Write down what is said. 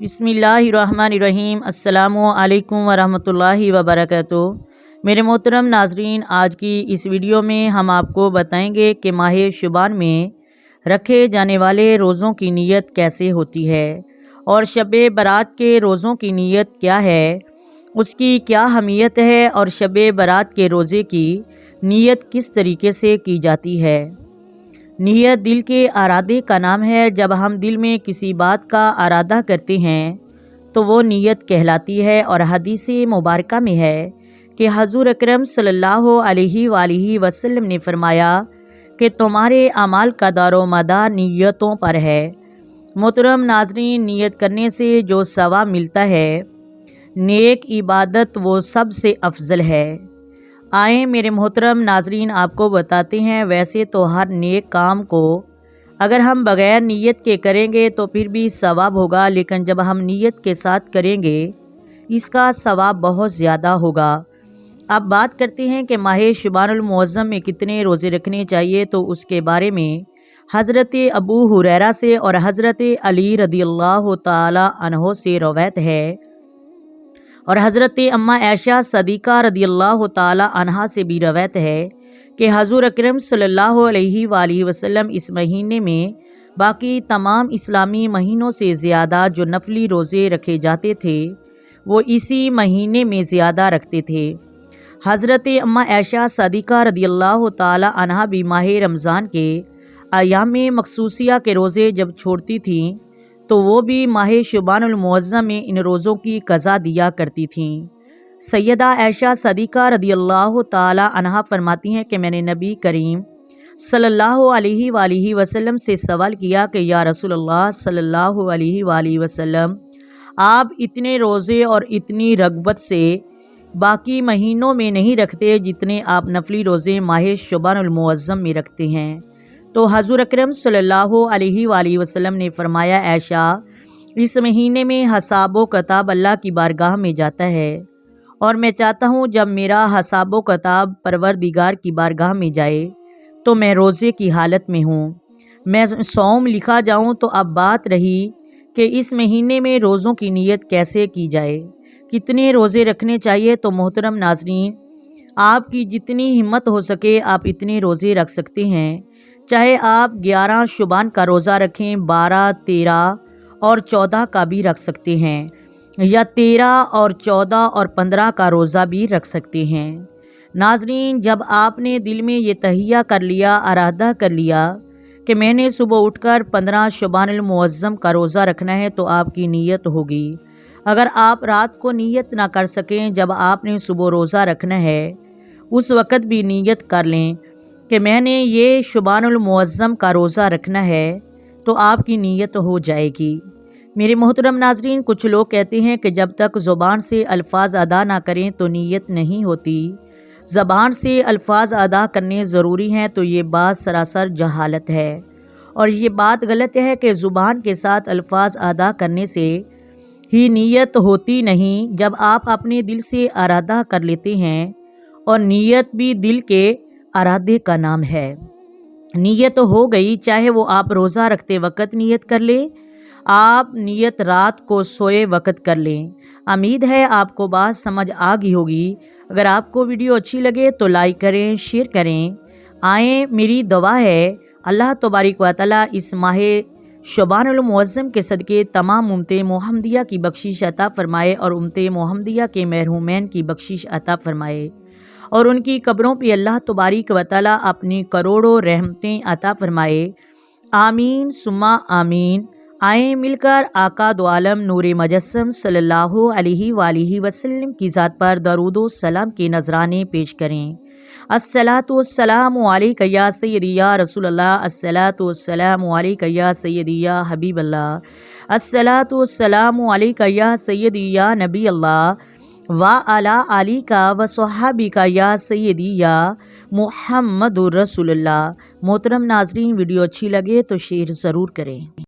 بسم اللہ الرحمن الرحیم۔ السلام علیکم ورحمۃ وبرکاتہ۔ میرے محترم ناظرین، آج کی اس ویڈیو میں ہم آپ کو بتائیں گے کہ ماہ شعبان میں رکھے جانے والے روزوں کی نیت کیسے ہوتی ہے اور شب برات کے روزوں کی نیت کیا ہے، اس کی کیا اہمیت ہے اور شب برات کے روزے کی نیت کس طریقے سے کی جاتی ہے۔ نیت دل کے ارادے کا نام ہے۔ جب ہم دل میں کسی بات کا ارادہ کرتے ہیں تو وہ نیت کہلاتی ہے، اور حدیث مبارکہ میں ہے کہ حضور اکرم صلی اللہ علیہ وآلہ وسلم نے فرمایا کہ تمہارے اعمال کا دار و مدار نیتوں پر ہے۔ محترم ناظرین، نیت کرنے سے جو ثواب ملتا ہے، نیک عبادت وہ سب سے افضل ہے۔ آئیں میرے محترم ناظرین، آپ کو بتاتے ہیں، ویسے تو ہر نیک کام کو اگر ہم بغیر نیت کے کریں گے تو پھر بھی ثواب ہوگا، لیکن جب ہم نیت کے ساتھ کریں گے اس کا ثواب بہت زیادہ ہوگا۔ اب بات کرتے ہیں کہ ماہ شعبان المعظم میں کتنے روزے رکھنے چاہیے، تو اس کے بارے میں حضرت ابو ہریرہ سے اور حضرت علی رضی اللہ تعالی عنہ سے روایت ہے، اور حضرت اماں عائشہ صدیقہ رضی اللہ تعالی عنہا سے بھی روایت ہے کہ حضور اکرم صلی اللہ علیہ وآلہ وسلم اس مہینے میں باقی تمام اسلامی مہینوں سے زیادہ جو نفلی روزے رکھے جاتے تھے وہ اسی مہینے میں زیادہ رکھتے تھے۔ حضرت اماں عائشہ صدیقہ رضی اللہ تعالی عنہا بھی ماہ رمضان کے ایام مخصوصیہ کے روزے جب چھوڑتی تھیں تو وہ بھی ماہ شعبان المعظم میں ان روزوں کی قضا دیا کرتی تھیں۔ سیدہ عائشہ صدیقہ رضی اللہ تعالی عنہا فرماتی ہیں کہ میں نے نبی کریم صلی اللہ علیہ وآلہ وسلم سے سوال کیا کہ یا رسول اللہ صلی اللہ علیہ وآلہ وسلم، آپ اتنے روزے اور اتنی رغبت سے باقی مہینوں میں نہیں رکھتے جتنے آپ نفلی روزے ماہ شعبان المعظم میں رکھتے ہیں؟ تو حضور اکرم صلی اللہ علیہ وآلہ وسلم نے فرمایا، عائشہ، اس مہینے میں حساب و کتاب اللہ کی بارگاہ میں جاتا ہے، اور میں چاہتا ہوں جب میرا حساب و کتاب پروردگار کی بارگاہ میں جائے تو میں روزے کی حالت میں ہوں، میں صوم لکھا جاؤں۔ تو اب بات رہی کہ اس مہینے میں روزوں کی نیت کیسے کی جائے، کتنے روزے رکھنے چاہیے۔ تو محترم ناظرین، آپ کی جتنی ہمت ہو سکے آپ اتنے روزے رکھ سکتے ہیں، چاہے آپ 11 شعبان کا روزہ رکھیں، 12، 13 اور 14 کا بھی رکھ سکتے ہیں، یا 13 اور 14 اور 15 کا روزہ بھی رکھ سکتے ہیں۔ ناظرین، جب آپ نے دل میں یہ تہیہ کر لیا، ارادہ کر لیا کہ میں نے صبح اٹھ کر 15 شعبان المعظم کا روزہ رکھنا ہے، تو آپ کی نیت ہوگی۔ اگر آپ رات کو نیت نہ کر سکیں، جب آپ نے صبح روزہ رکھنا ہے اس وقت بھی نیت کر لیں کہ میں نے یہ شعبان المعظم کا روزہ رکھنا ہے، تو آپ کی نیت ہو جائے گی۔ میرے محترم ناظرین، کچھ لوگ کہتے ہیں کہ جب تک زبان سے الفاظ ادا نہ کریں تو نیت نہیں ہوتی۔ زبان سے الفاظ ادا کرنے ضروری ہیں، تو یہ بات سراسر جہالت ہے، اور یہ بات غلط ہے کہ زبان کے ساتھ الفاظ ادا کرنے سے ہی نیت ہوتی نہیں۔ جب آپ اپنے دل سے ارادہ کر لیتے ہیں، اور نیت بھی دل کے ارادے کا نام ہے، نیت ہو گئی، چاہے وہ آپ روزہ رکھتے وقت نیت کر لیں، آپ نیت رات کو سوئے وقت کر لیں۔ امید ہے آپ کو بات سمجھ آ گئی ہوگی۔ اگر آپ کو ویڈیو اچھی لگے تو لائک کریں، شیئر کریں۔ آئیں، میری دعا ہے اللہ تبارک و تعالی اس ماہ شعبان المعظم کے صدقے تمام امت محمدیہ کی بخشش عطا فرمائے، اور امت محمدیہ کے محرومین کی بخشش عطا فرمائے، اور ان کی قبروں پہ اللہ تبارک و تعالی اپنی کروڑوں رحمتیں عطا فرمائے۔ آمین ثم آمین۔ آئیں مل کر آقا دو عالم نور مجسم صلی اللہ علیہ وآلہ وسلم کی ذات پر درود و سلام کے نذرانے پیش کریں۔ الصلاۃ والسلام علیک یا سیدی یا رسول اللہ، الصلاۃ والسلام علیک یا سیدی یا حبیب اللہ، الصلاۃ والسلام علیک یا سیدی یا نبی اللہ، وعلی آلک وصحابک یا سیدی یا محمد رسول اللہ۔ محترم ناظرین، ویڈیو اچھی لگے تو شیئر ضرور کریں۔